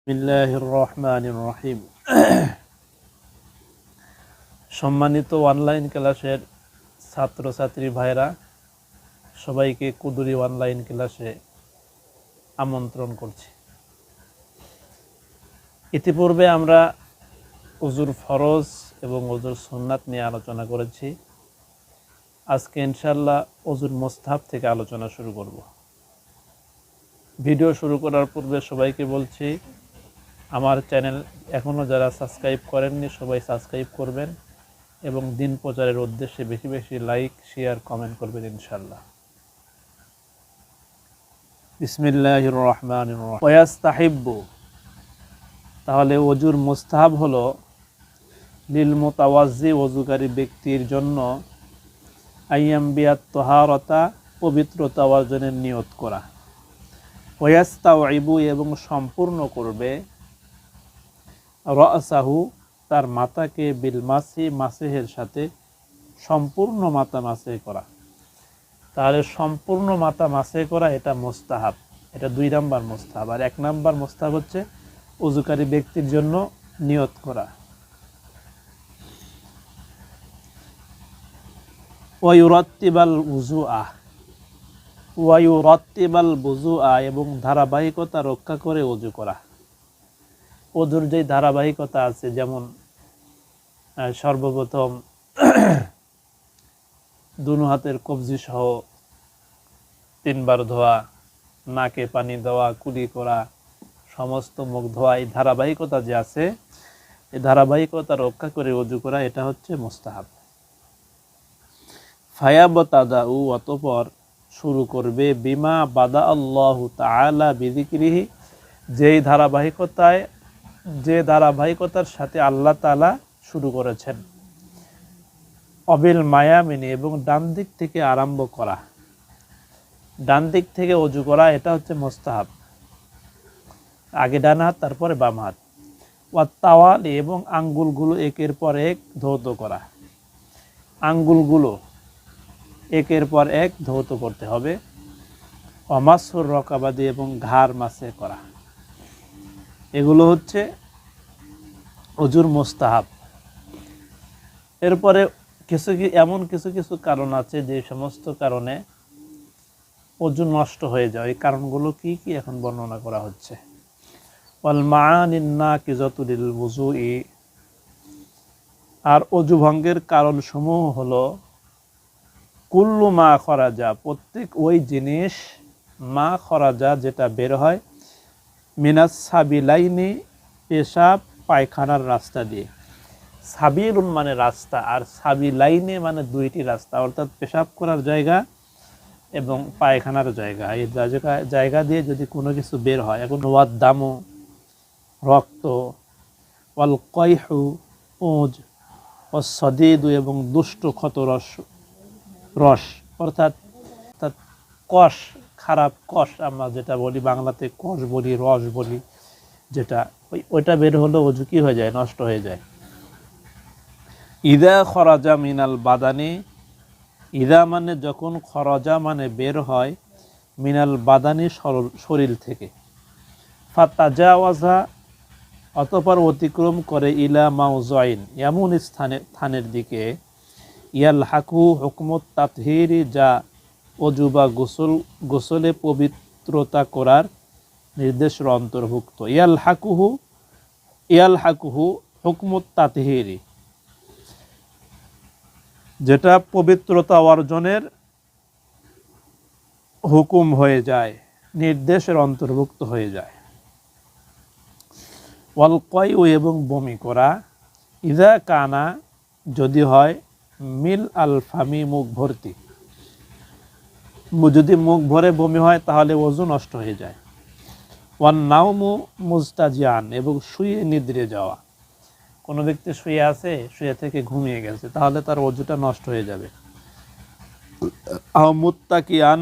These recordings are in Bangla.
বিসমিল্লাহির রহমানির রহিম। সম্মানিত অনলাইন ক্লাসের ছাত্রছাত্রী ভাইরা, সবাইকে কুদুরি অনলাইন ক্লাসে আমন্ত্রণ করছি। ইতিপূর্বে আমরা ওযুর ফরজ এবং ওযুর সুন্নাত নিয়ে আলোচনা করেছি। আজকে ইনশাআল্লাহ ওযুর মুস্তাহাব থেকে আলোচনা শুরু করব। ভিডিও শুরু করার পূর্বে সবাইকে বলছি, আমার চ্যানেল এখনও যারা সাবস্ক্রাইব করেননি সবাই সাবস্ক্রাইব করবেন এবং দিন প্রচারের উদ্দেশ্যে বেশি বেশি লাইক, শেয়ার, কমেন্ট করবেন ইনশাআল্লাহ। বিসমিল্লাহির রহমানির রহিম। ওয়াস্তাহিব্বু, তাহলে ওযুর মুস্তাহাব হলো লিল মুতাওয়াজ্জি, ওযুকারী ব্যক্তির জন্য, আইয়ামবিয়াত তাহারাতা, পবিত্রতা অর্জনের নিয়ত করা, ওয়াস্তাউইবু, এবং সম্পূর্ণ করবে, রাসাহু, তার মাথাকে, বিল মাসি, মাসেহের সাথে, সম্পূর্ণ মাথা মাসে করা। তাহলে সম্পূর্ণ মাথা মাসে করা এটা মুস্তাহাব, এটা 2 নাম্বার মুস্তাহাব। আর 1 নাম্বার মুস্তাহাব হচ্ছে ওযুকারী ব্যক্তির জন্য নিয়ত করা। ওয়ায়ুরাত্তিবাল উযুআ, ওয়ায়ুরাত্তিবাল বুযুআ, এবং ধারাবাহিকতা রক্ষা করে ওযু করা। ওযুর যে ধারাবাহিকতা আছে, যেমন সর্বপ্রথম দুনো হাতের কবজি সহ 3 বার ধোয়া, নাকে পানি দেওয়া, কুলি করা, সমস্ত মুখ ধোয়া, এই ধারাবাহিকতা যে আছে, এই ধারাবাহিকতা রক্ষা করে ওযু করা, এটা হচ্ছে মুস্তাহাব। ফায়াবতাদাউ, অতঃপর শুরু করবে, বিমা বাদা আল্লাহু তাআলা বিযিকরিহি, যে ধারাবাহিকতার সাথে আল্লাহ তাআলা শুরু করেছেন। অবিল মায়ামিনি, এবং ডান দিক থেকে আরম্ভ করা, ডান দিক থেকে ওযু করা, এটা হচ্ছে মুস্তাহাব। আগে ডান হাত, তারপরে বাম হাত। ওয়াত্তাওয়ালি, এবং আঙ্গুলগুলো একের পর এক ধৌত করা, আঙ্গুলগুলো একের পর এক ধৌত করতে হবে। ওয়ামাসহুর রকাবাদি, এবং ঘাড় মাসে করা। এগুলো হচ্ছে ওযুর মুস্তাহাব। এরপরে এমন কিছু কারণ আছে যে সমস্ত কারণে ওযু নষ্ট হয়ে যায়। এই কারণগুলো কি কি এখন বর্ণনা করা হচ্ছে। ওয়াল মাআনিন নাকিজাতু লিল ওযুই, আর ওযু ভঙ্গের কারণ সমূহ হলো কুল্লু মা খরাজা, প্রত্যেক ওই জিনিস, মা খরাজা, যেটা বের হয়, মিনাস সাবিলাইনি, পেশাব পায়খানার রাস্তা দিয়ে। সাবিলুন মানে রাস্তা, আর সাবিলাইনে মানে 2টি রাস্তা, অর্থাৎ পেশাব করার জায়গা এবং পায়খানার জায়গা। এই জায়গা দিয়ে যদি কোনো কিছু বের হয়, এখন ওয়াদ দামু, রক্ত, ওয়াল কয়হু, পুঁজ, ও সদিদু, এবং দুষ্ট ক্ষত রস, অর্থাৎ কষ, খারাপ কষ, আমরা যেটা বলি বাংলাতে কষ বলি, রস বলি, যেটা ওইটা বের হলো, ওযু কি হয়ে যায়, নষ্ট হয়ে যায়। ইদা খরাজা মিনাল বাদানি, ইদা মানে যখন, খরাজা মানে বের হয়, মিনাল বাদানি, শরীর থেকে। ফাতাজাওয়াজা, অতঃপর অতিক্রম করে, ইলা মাউযাইন, এমন স্থানের দিকে, ইয়াল হাকু হুকমত তাতহিরি, যা ওযু বা গোসলে পবিত্রতা করার নির্দেশের অন্তর্ভুক্ত। ইয়াল হাকুহু হুকমত তাতহিরি, যেটা পবিত্রতা অর্জনের হুকুম হয়ে যায়, নির্দেশের অন্তর্ভুক্ত হয়ে যায়। ওয়াল কয়উ, এবং বমি করা, ইযা কানা, যদি হয়, মিল আল ফামি, মুখ ভর্তি। যদি মুখ ভরে বমি হয় তাহলে ওযু নষ্ট হয়ে যায়। ওয়ান নাওমু মুস্তাজিয়ান, এবং শুয়ে নিদ্রে যাওয়া। কোনো ব্যক্তি শুয়ে আছে, শুয়ে থেকে ঘুমিয়ে গেছে, তাহলে তার ওযুটা নষ্ট হয়ে যাবে। আও মুত্তাকিয়ান,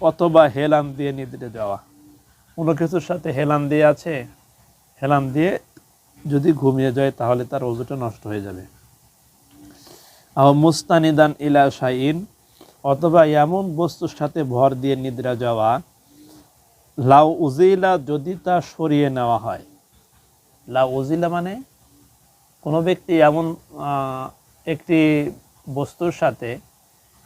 অথবা হেলান দিয়ে নিদ্রে যাওয়া। কোনো কিছুর সাথে হেলান দিয়ে আছে, হেলান দিয়ে যদি ঘুমিয়ে যায় তাহলে তার ওযুটা নষ্ট হয়ে যাবে। আও মুস্তানিদান ইলা শাইইন, অথবা এমন বস্তুর সাথে ভর দিয়ে নিদ্রা যাওয়া, লাউ উজিলা, যদি তা সরিয়ে নেওয়া হয়, লা উজিলা মানে কোনো ব্যক্তি এমন একটি বস্তুর সাথে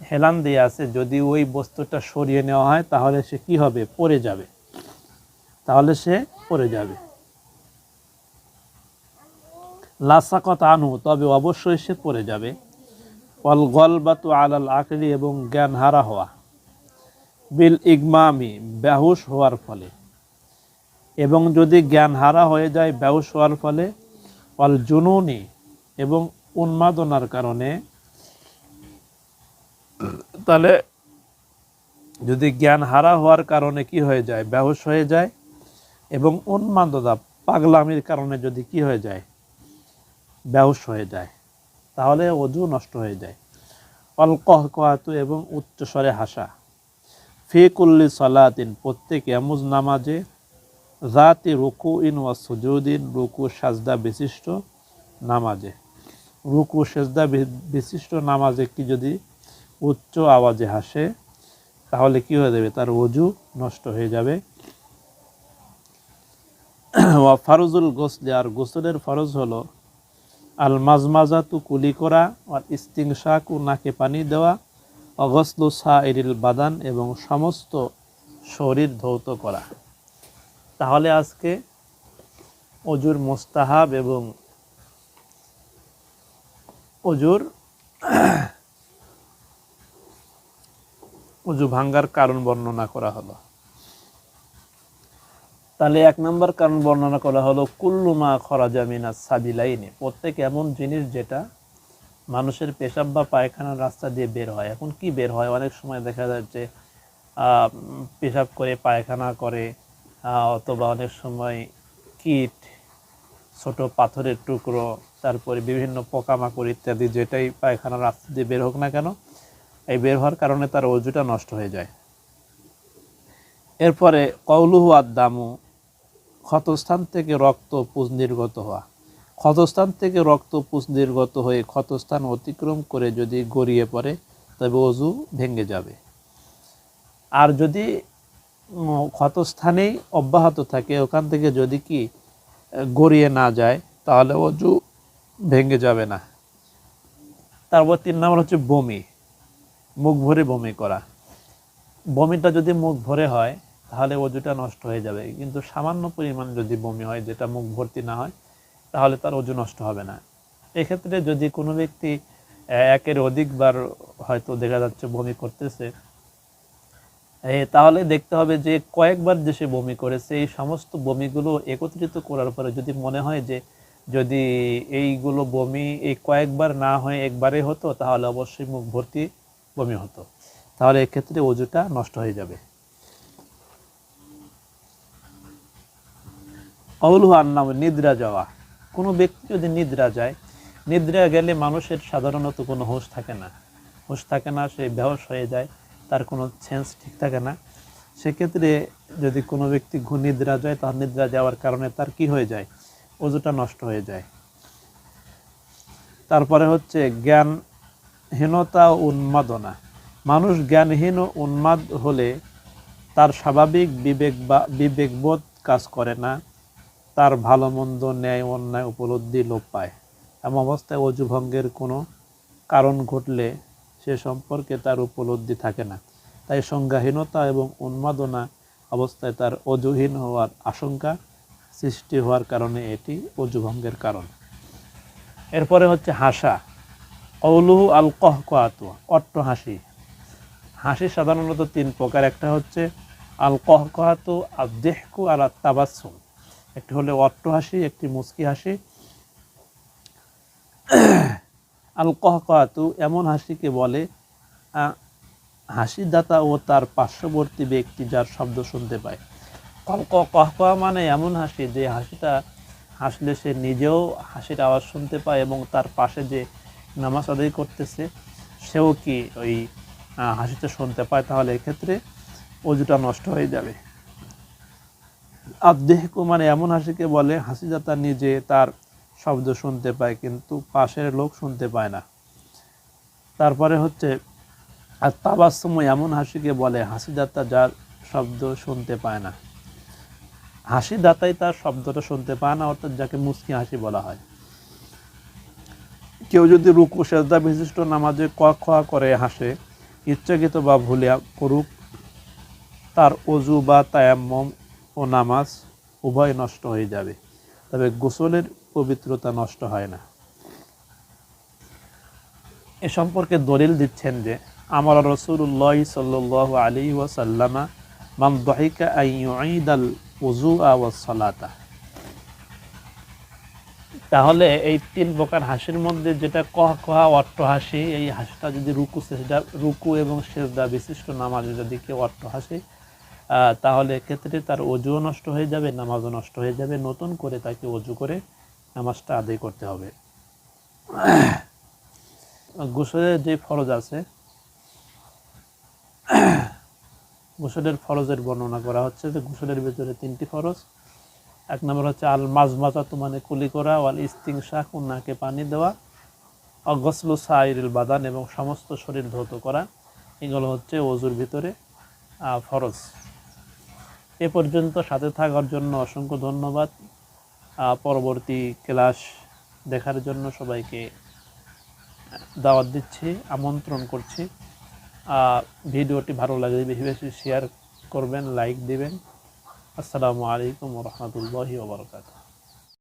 হেলান দিয়ে আছে, যদি ওই বস্তুটা সরিয়ে নেওয়া হয় তাহলে সে কি হবে, পড়ে যাবে, তাহলে সে পড়ে যাবে। লাসাকত আনহু, তবে অবশ্যই সে পড়ে যাবে। অল গলবাতু আলাল আকলি, এবং জ্ঞান হারা হওয়া। বিল ইগমামি, বেহুশ হওয়ার ফলে, এবং যদি জ্ঞান হারা হয়ে যায় বেহুশ হওয়ার ফলে। অল জুনুনি, এবং উন্মাদনার কারণে। তাহলে যদি জ্ঞান হারা হওয়ার কারণে কি হয়ে যায়, বেহুশ হয়ে যায়, এবং উন্মাদনা পাগলামির কারণে যদি কি হয়ে যায়, বেহুশ হয়ে যায়, তাহলে ওযু নষ্ট হয়ে যায়। অল কহকহাতু, এবং উচ্চস্বরে হাসা। ফি কুল্লি সালাতিন, প্রত্যেক এমুজ নামাজে। জাতি রুকুইন ওয়া সুজুদিন, রুকু সাজদা বিশিষ্ট নামাজে। রুকু সাজদা বিশিষ্ট নামাজে কি যদি উচ্চ আওয়াজে হাসে, তাহলে কি হয়ে যাবে, তার ওযু নষ্ট হয়ে যাবে। ওয়া ফারজুল গোসলি, আর গোসলের ফরজ হলো আল মাজমাজাতু, কুলি করা। আর ইস্তিংশাকু, নাকে পানি দেওয়া। অগসলু সাইরিল বাদান, এবং সমস্ত শরীর ধৌত করা। তাহলে আজকে ওযুর মুস্তাহাব এবং ওযুর ওযু ভাঙ্গার কারণ বর্ণনা করা হলো। তাহলে 1 নম্বর কারণ বর্ণনা করা হলো কুল্লু মা খরাজা মিনাস সাবিলাইনি, প্রত্যেক এমন জিনিস যেটা মানুষের পেশাব বা পায়খানার রাস্তা দিয়ে বের হয়। এখন কি বের হয়, অনেক সময় দেখা যাচ্ছে পেশাব করে পায়খানা করে, অথবা অনেক সময় কীট, ছোট পাথরের টুকরো, তারপরে বিভিন্ন পোকামাকড় ইত্যাদি, যেটাই পায়খানার রাস্তা দিয়ে বের হোক না কেন, এই বের হওয়ার কারণে তার ওযুটা নষ্ট হয়ে যায়। এরপরে কওলুহু আদ-দামু, ক্ষতস্থান থেকে রক্ত পুঁজ নির্গত হওয়া। ক্ষতস্থান থেকে রক্ত পুঁজ নির্গত হয়ে ক্ষতস্থান অতিক্রম করে যদি গড়িয়ে পড়ে, তবে ওযু ভেঙে যাবে। আর যদি ক্ষতস্থানেই অব্যাহত থাকে, ওখান থেকে যদি কি গড়িয়ে না যায়, তাহলে ওযু ভেঙে যাবে না। তারপর 3 নম্বর হচ্ছে বমি, মুখ ভরে বমি করা। বমিটা যদি মুখ ভরে হয় তাহলে ওযুটা নষ্ট হয়ে যাবে, কিন্তু সামান্য পরিমাণ যদি বমি হয়, যেটা মুখ ভর্তি না হয়, তাহলে তার ওযু নষ্ট হবে না। এক্ষেত্রে যদি কোনো ব্যক্তি একের অধিকবার হয়তো দেখা যাচ্ছে বমি করতেছে, তাহলে দেখতে হবে যে কয়েকবার যে সে বমি করেছে, এই সমস্ত বমিগুলো একত্রিত করার পরে যদি মনে হয় যে যদি এইগুলো বমি এই কয়েকবার না হয়ে একবারে হতো, তাহলে অবশ্যই মুখ ভর্তি বমি হতো, তাহলে এক্ষেত্রে ওযুটা নষ্ট হয়ে যাবে। কওলুহু আন-নাম, নিদ্রা যাওয়া। কোনো ব্যক্তি যদি নিদ্রা যায়, নিদ্রা গেলে মানুষের সাধারণত কোনো হুঁশ থাকে না, সে বেহুশ হয়ে যায়, তার কোনো সেন্স ঠিক থাকে না। সেক্ষেত্রে যদি কোনো ব্যক্তি নিদ্রা যায়, তার নিদ্রা যাওয়ার কারণে তার কি হয়ে যায়, ওযুটা নষ্ট হয়ে যায়। তারপরে হচ্ছে জ্ঞানহীনতা ও উন্মাদনা। মানুষ জ্ঞানহীন ও উন্মাদ হলে তার স্বাভাবিক বিবেকবোধ কাজ করে না, তার ভালো মন্দ ন্যায় অন্যায় উপলব্ধি লোপ পায়। এমন অবস্থায় ওযু ভঙ্গের কোনো কারণ ঘটলে সে সম্পর্কে তার উপলব্ধি থাকে না। তাই সংজ্ঞাহীনতা এবং উন্মাদনা অবস্থায় তার ওযুহীন হওয়ার আশঙ্কা সৃষ্টি হওয়ার কারণে এটি ওযু ভঙ্গের কারণ। এরপরে হচ্ছে হাসা। কওলুহু আল কহকহাতু, অট্টহাসি। হাসি সাধারণত 3 প্রকার। একটা হচ্ছে আল কহকহাতু, আদ-দিহকু, আর আত-তাবাসসুম। একটি হলো অট্টহাসি, একটি মুচকি হাসি। আল কহকহাতু, এমন হাসিকে বলে হাসিদাতা ও তার পার্শ্ববর্তী ব্যক্তি যার শব্দ শুনতে পায়। কহকহা মানে এমন হাসি যে হাসিটা হাসলে সে নিজেও হাসির আওয়াজ শুনতে পায়, এবং তার পাশে যে নামাজ আদায় করতেছে সেও কি ওই হাসিটা শুনতে পায়, তাহলে এক্ষেত্রে ওযুটা নষ্ট হয়ে যাবে। আদ-দিহকু মানে এমন হাসিকে বলে হাসিদাতা নিজে তার শব্দ শুনতে পায়, কিন্তু পাশের লোক শুনতে পায় না। তারপরে হচ্ছে আত-তাবাসসুম, এমন হাসিকে বলে হাসিদাতা যার শব্দ শুনতে পায় না। হাসি দাতাই তার শব্দটা শুনতে পায় না, অর্থাৎ যাকে মুচকি হাসি বলা হয়। কেউ যদি রুকু সেজদা বিশিষ্ট নামাজে খোয়া করে হাসে, ইচ্ছাকৃত বা ভুলে করুক, তার অজু বা তায়াম্মুম ও নামাজ উভয় নষ্ট হয়ে যাবে, তবে গোসলের পবিত্রতা নষ্ট হয় না। এ সম্পর্কে দলিল দিচ্ছেন যে আমার রাসূলুল্লাহ সাল্লাল্লাহু আলাইহি ওয়াসাল্লামা মান দাহিকা আন ইউঈদাল উযুআ ওয়াস সালাতা। তাহলে এই তিন প্রকার হাসির মধ্যে যেটা কহকহা অট্ট হাসি, এই হাসিটা যদি রুকু এবং সেজদা বিশিষ্ট নামাজে যদি কেউ অট্ট হাসি, তাহলে এক্ষেত্রে তার অজুও নষ্ট হয়ে যাবে, নামাজও নষ্ট হয়ে যাবে, নতুন করে তাকে অজু করে নামাজটা আদায় করতে হবে। গোসলের যে ফরজ আছে, গোসলের ফরজের বর্ণনা করা হচ্ছে যে গোসলের ভিতরে তিনটি ফরজ। এক নম্বর হচ্ছে আল মাজমাজাতু মানে কুলি করা, ওয়াল ইস্তিনশাক নাকে পানি দেওয়া, অগসলু সাইরিল বাদান এবং সমস্ত শরীর ধৌত করা। এগুলো হচ্ছে ওযুর ভিতরে ফরজ। এ পর্যন্ত সাথে থাকার জন্য অসংখ্য ধন্যবাদ। পরবর্তী ক্লাস দেখার জন্য সবাইকে দাওয়াত দিচ্ছি, আমন্ত্রণ করছি। ভিডিওটি ভালো লাগলে বেশি বেশি শেয়ার করবেন, লাইক দিবেন। আসসালামু আলাইকুম ওয়া রাহমাতুল্লাহি ওয়া বারাকাতুহু।